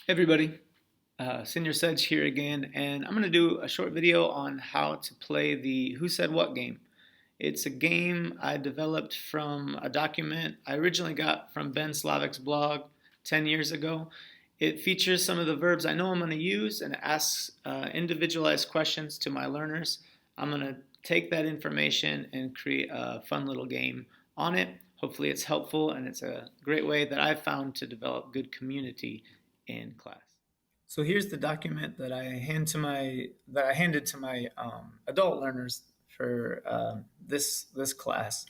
Hey everybody, Senior Sedge here again, and I'm going to do a short video on how to play the Who Said What game. It's a game I developed from a document I originally got from Ben Slavic's blog 10 years ago. It features some of the verbs I know I'm going to use and it asks individualized questions to my learners. I'm going to take that information and create a fun little game on it. Hopefully it's helpful, and it's a great way that I've found to develop good community in class. So here's the document that I handed to my adult learners for this class,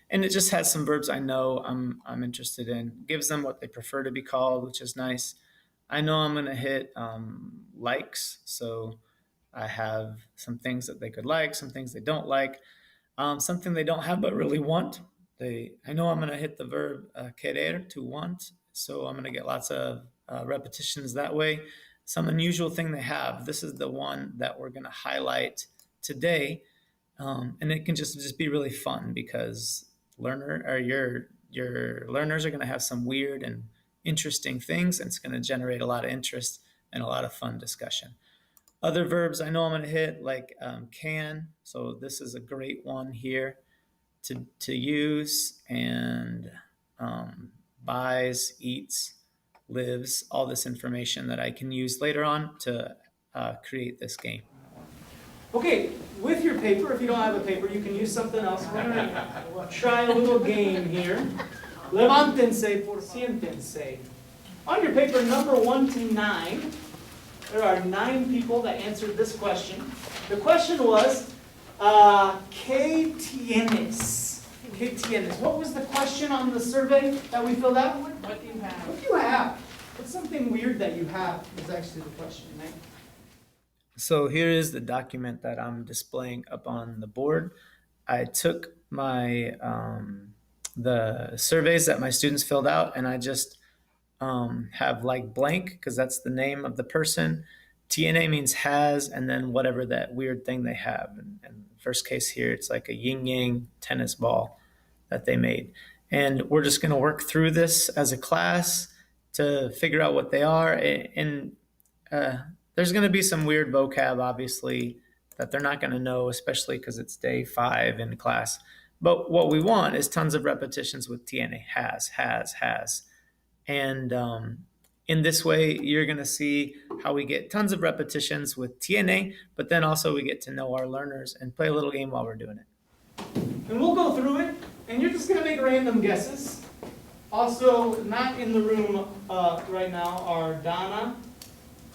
and it just has some verbs I know I'm interested in. Gives them what they prefer to be called, which is nice. I know I'm gonna hit likes, so I have some things that they could like, some things they don't like, something they don't have but really want. I know I'm gonna hit the verb querer, to want, so I'm gonna get lots of repetitions that way. Some unusual thing they have. This is the one that we're going to highlight today, and it can just be really fun because your learners are going to have some weird and interesting things, and it's going to generate a lot of interest and a lot of fun discussion. Other verbs I know I'm going to hit, like can. So this is a great one here to use, and buys, eats, lives, all this information that I can use later on to create this game. Okay, with your paper, if you don't have a paper, you can use something else. We're going to try a little game here. Levántense por siéntense. On your paper, number 1 to 9, there are 9 people that answered this question. The question was, ¿qué tienes? ¿Qué tienes? What was the question on the survey that we filled out? What do you have? What do you have? What's something weird that you have is actually the question, right? So here is the document that I'm displaying up on the board. I took my the surveys that my students filled out, and I just have like blank because that's the name of the person. TNA means has, and then whatever that weird thing they have. And first case here, it's like a yin yang tennis ball that they made. And we're just going to work through this as a class to figure out what they are. And there's going to be some weird vocab, obviously, that they're not going to know, especially because it's day 5 in class. But what we want is tons of repetitions with TNA, has. And in this way, you're going to see how we get tons of repetitions with TNA, but then also we get to know our learners and play a little game while we're doing it. And we'll go through it, and you're just going to make random guesses. Also, not in the room right now are Donna,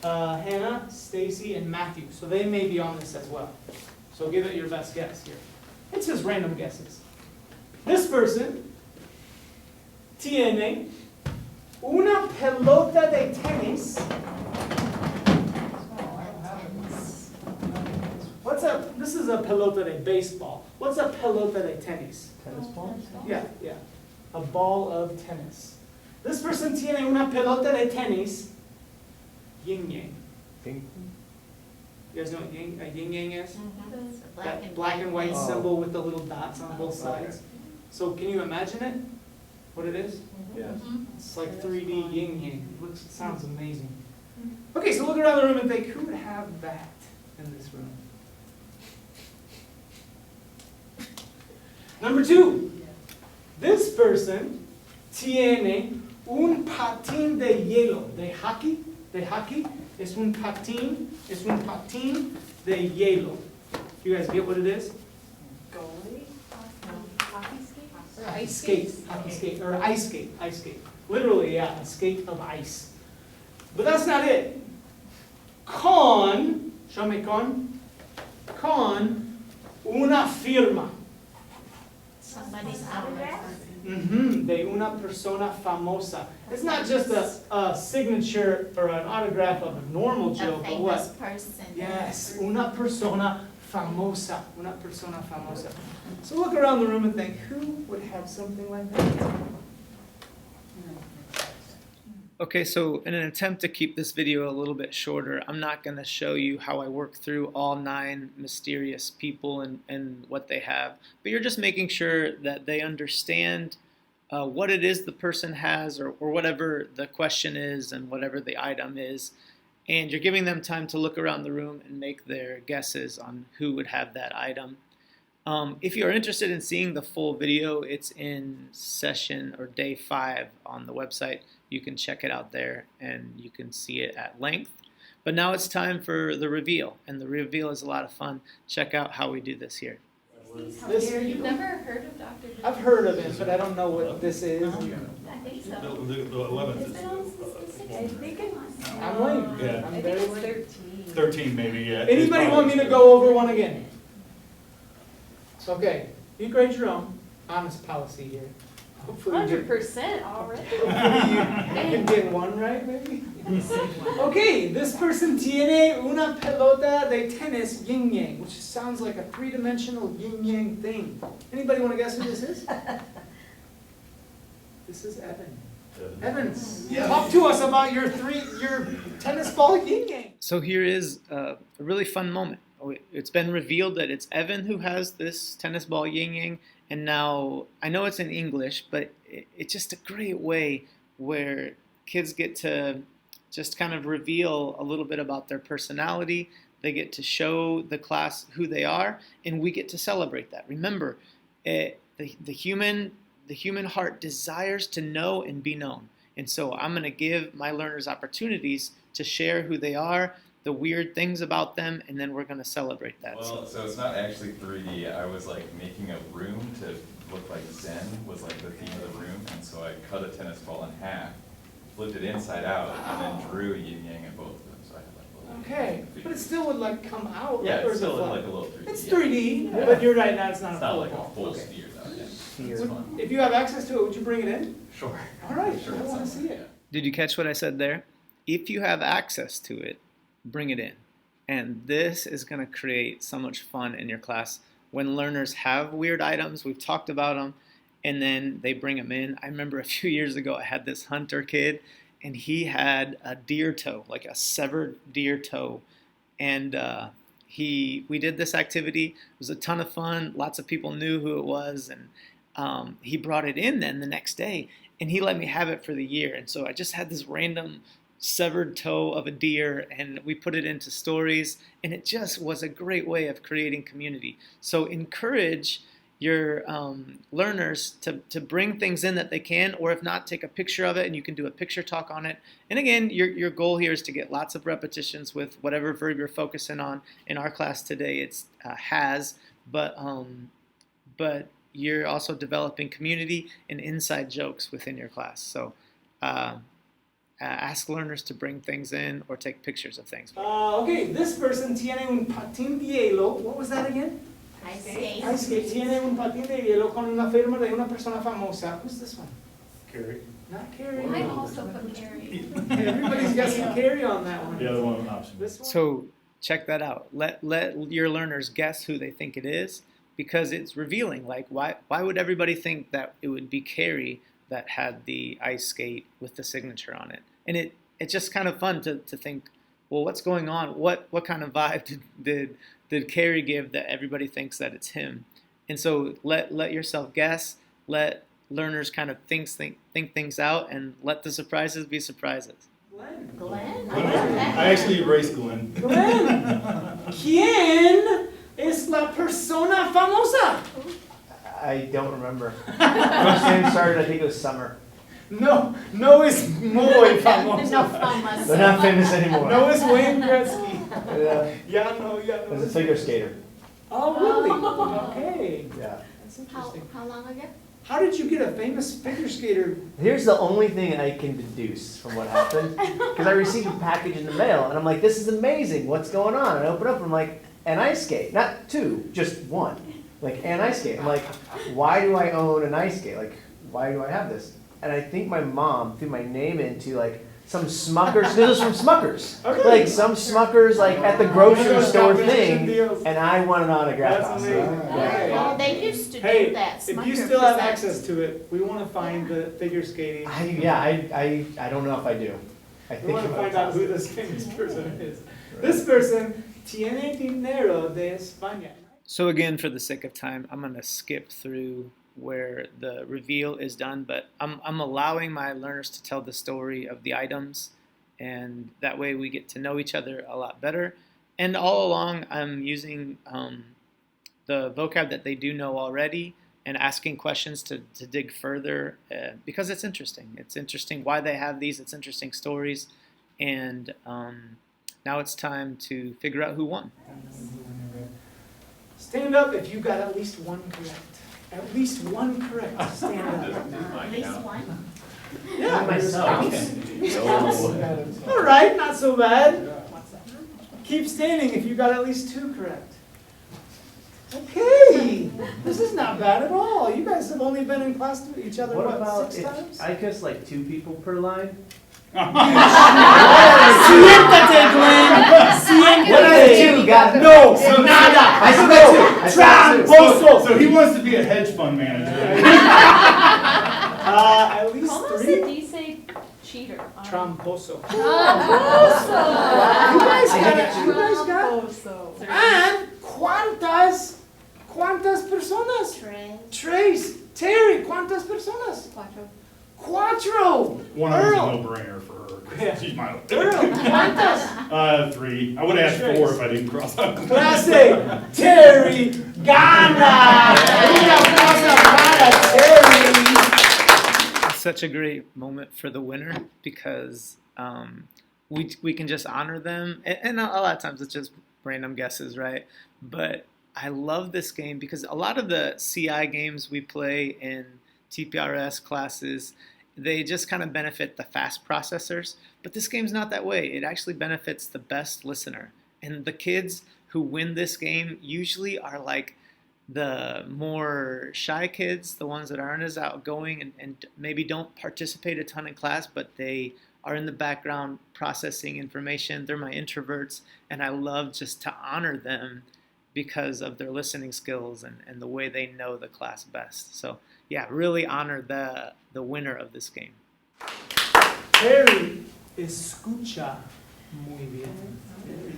Hannah, Stacy, and Matthew. So they may be on this as well. So give it your best guess here. It's just random guesses. This person tiene una pelota de tenis. This is a pelota de baseball. What's a pelota de tenis? Tennis ball? Yeah. A ball of tennis. This person tiene una pelota de tenis. Yin yang. Ping. You guys know what a yin yang is? That Black black and white Oh. symbol with the little dots on both sides. So can you imagine it? What it is? Yes. It's like 3D yin yang. It sounds amazing. Okay, so look around the room and think, who would have that in this room? Number 2. This person tiene un patín de hielo. De hockey. Es un patín de hielo. You guys get what it is? goalie, hockey skate, Hockey skate, or ice skate. Literally, yeah, a skate of ice. But that's not it. Show me con una firma. somebody's autograph. De una persona famosa. It's not just a signature or an autograph of a normal Joe, A but famous what? person. Yes, una persona famosa. So look around the room and think, who would have something like that? Okay, so in an attempt to keep this video a little bit shorter, I'm not going to show you how I work through all 9 mysterious people and what they have, but you're just making sure that they understand what it is the person has, or whatever the question is and whatever the item is. And you're giving them time to look around the room and make their guesses on who would have that item. If you're interested in seeing the full video, it's in session or day 5 on the website. You can check it out there and you can see it at length. But now it's time for the reveal, and the reveal is a lot of fun. Check out how we do this here. You've never heard of Dr. I've heard of it, but I don't know what this is. I think so. The 11th is I think it's. I'm lame. Yeah. I'm I very think it's lame. 13. 13 maybe, yeah. Anybody want me to go over one again? Okay, you grade your own. Honest policy here. Hopefully you get, 100% already. hopefully you can get one right, maybe? Okay, this person tiene una pelota de tenis yin yang, which sounds like a 3-dimensional yin yang thing. Anybody want to guess who this is? This is Evan. Evan, talk to us about your tennis ball yin yang. So here is a really fun moment. It's been revealed that it's Evan who has this tennis ball yin yang, and now I know it's in English, but it's just a great way where kids get to just kind of reveal a little bit about their personality. They get to show the class who they are, and we get to celebrate that. Remember, the human heart desires to know and be known. And so I'm going to give my learners opportunities to share who they are, the weird things about them, and then we're going to celebrate that. Well, so it's not actually 3D. I was like making a room to look like Zen was like the theme of the room, and so I cut a tennis ball in half, flipped it inside out, and then drew yin yang at both of them. So I had like little Okay, but it still would like come out. yeah, or it's is it still flat? like a little 3D. It's yeah. 3D, Yeah. but you're right, now it's not It's a not full like a ball. full Okay. sphere though. Yeah. Sphere. It's fun. If you have access to it, would you bring it in? Sure. All right, Sure, I it's want to somewhere. see it. Did you catch what I said there? If you have access to it, bring it in. And this is going to create so much fun in your class when learners have weird items. We've talked about them, and then they bring them in. I remember a few years ago I had this hunter kid, and he had a deer toe, like a severed deer toe. And we did this activity. It was a ton of fun. Lots of people knew who it was, and he brought it in then the next day, and he let me have it for the year. And so I just had this random severed toe of a deer, and we put it into stories, and it just was a great way of creating community. So encourage your learners to bring things in that they can, or if not, take a picture of it and you can do a picture talk on it. And again, your goal here is to get lots of repetitions with whatever verb you're focusing on. In our class today, it's has, but you're also developing community and inside jokes within your class. So ask learners to bring things in or take pictures of things. Okay, this person tiene un patín de hielo. What was that again? Ice skate. Ice skate. Tiene un patín de hielo con una firma de una persona famosa. Who's this one? Carrie. Not Carrie. I also put Carrie. Everybody's got some Carrie on that one. The other one option. This one? So check that out. Let your learners guess who they think it is, because it's revealing. Like, why would everybody think that it would be Carrie that had the ice skate with the signature on it? And it's just kind of fun to think, well, what's going on? What kind of vibe did Carrie give that everybody thinks that it's him? And so let yourself guess. Let learners kind of think things out, and let the surprises be surprises. Glenn. Glenn? I actually erased Glenn. Glenn. ¿Quién es la persona famosa? I don't remember. When Sam started, I think it was summer. No es muy No famosa. fun. They're not famous anymore. No es Wayne Gretzky. Yeah. Ya no. It was a figure skater. Oh, really? Okay. Yeah. That's interesting. How long ago? How did you get a famous figure skater? Here's the only thing I can deduce from what happened. Because I received a package in the mail, and I'm like, this is amazing. What's going on? And I open up, and I'm like, an ice skate. Not two, just one. Like, an ice skate. I'm like, why do I own an ice skate? Like, why do I have this? And I think my mom threw my name into, like, some Smuckers. This was from Smuckers. Okay. Like, some Smuckers, like, at the grocery Those store competition thing. deals. And I want an autograph. That's on it. amazing. Yeah. Well, they used to Hey, do that. if you Smucker still have presents. access to it, we want to find the figure skating. I don't know if I do. I We think want to I'm find gonna out who this famous person is. This person tiene dinero de España. So again, for the sake of time, I'm going to skip through where the reveal is done, but I'm allowing my learners to tell the story of the items, and that way we get to know each other a lot better. And all along, I'm using the vocab that they do know already and asking questions to dig further because it's interesting. It's interesting why they have these, it's interesting stories, and now it's time to figure out who won. Stand up if you got at least one correct. At least one correct. Stand up. At least one. Yeah, myself. counts. All right, not so bad. Keep standing if you got at least two correct. Okay, this is not bad at all. You guys have only been in class with each other, What what, about 6 if times? I kiss like 2 people per line? Siéntate, Glenn. What are the 2? Got No, So- nada. I still got 2. I still got 2. Tramposo. So he wants to be a hedge fund manager. At least ¿Cómo se 3. dice cheater? Tramposo. Tramposo. You guys got it. You guys got it. Tramposo. And ¿cuántas personas? Tres. Terry, ¿cuántas personas? Cuatro. 4. One of them's a Earl. no-brainer for Yeah. her. She's my. Earl, ¿cuántas? 3. I would have had 4 if I didn't cross out. Clase, Terry, gana. Un aplauso para Terry. It's such a great moment for the winner because we can just honor them, and a lot of times it's just random guesses, right? But I love this game because a lot of the CI games we play in TPRS classes, they just kind of benefit the fast processors, but this game's not that way. It actually benefits the best listener, and the kids who win this game usually are like the more shy kids, the ones that aren't as outgoing and maybe don't participate a ton in class, but they are in the background processing information. They're my introverts, and I love just to honor them because of their listening skills and the way they know the class best. So yeah, really honor the winner of this game. Terry, escucha muy bien.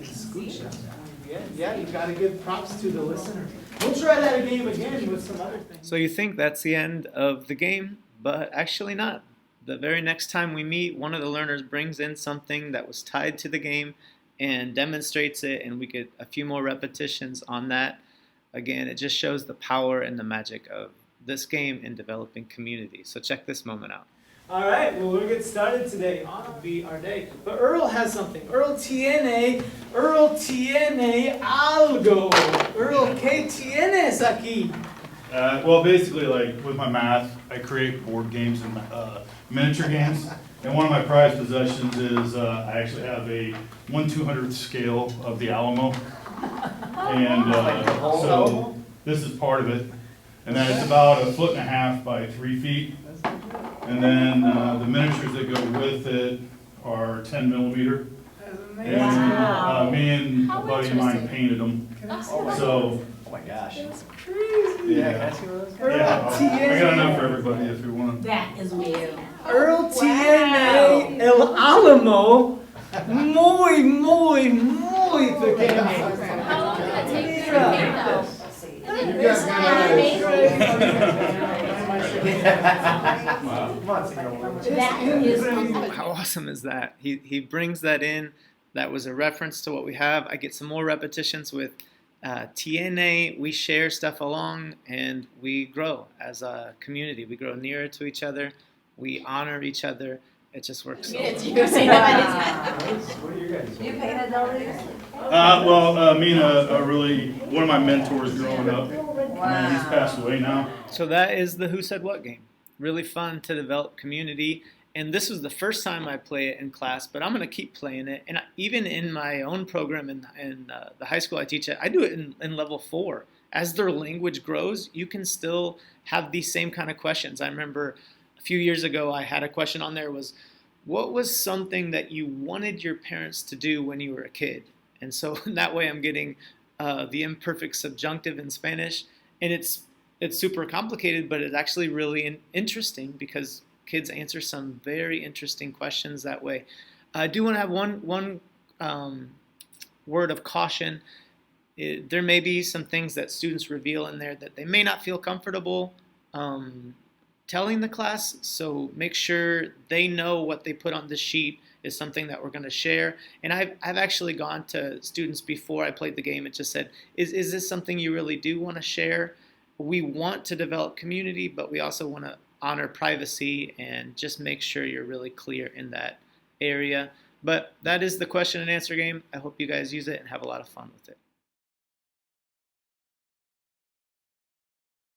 Escucha muy bien. Yeah, you gotta give props to the listener. We'll try that game again with some other things. So you think that's the end of the game, but actually not. The very next time we meet, one of the learners brings in something that was tied to the game and demonstrates it, and we get a few more repetitions on that. Again, it just shows the power and the magic of this game in developing community. So check this moment out. All right, well, we'll get started today. On be our day. But Earl has something. Earl tiene algo. Earl, ¿qué tienes aquí? Well, basically, like with my math, I create board games and miniature games. And one of my prized possessions is I actually have a 1/200th scale of the Alamo. And so this is part of it. And then it's about 1.5 feet by 3 feet. And then the miniatures that go with it are 10 millimeter. And me and a buddy of mine painted them. So, Oh my gosh. yeah. Yeah, I got enough for everybody if you want. That is weird. Earl tiene el Alamo muy pequeño. How long did it take you to Mira. paint those? You guys That is unbelievable. How awesome is that? He brings that in. That was a reference to what we have. I get some more repetitions with TNA. We share stuff along and we grow as a community. We grow nearer to each other. We honor each other. It just works so well. You say that. You painted all these? Well, me and really one of my mentors growing up. He's passed away now. So that is the Who Said What game. Really fun to develop community. And this was the first time I play it in class, but I'm going to keep playing it. And even in my own program in the high school I teach at, I do it in level 4. As their language grows, you can still have these same kind of questions. I remember a few years ago I had a question on there was, what was something that you wanted your parents to do when you were a kid? And so that way I'm getting the imperfect subjunctive in Spanish. And it's super complicated, but it's actually really interesting because kids answer some very interesting questions that way. I do want to have one word of caution. There may be some things that students reveal in there that they may not feel comfortable telling the class, so make sure they know what they put on the sheet is something that we're going to share. And I've actually gone to students before I played the game and just said, is this something you really do want to share? We want to develop community, but we also want to honor privacy and just make sure you're really clear in that area. But that is the question and answer game. I hope you guys use it and have a lot of fun with it.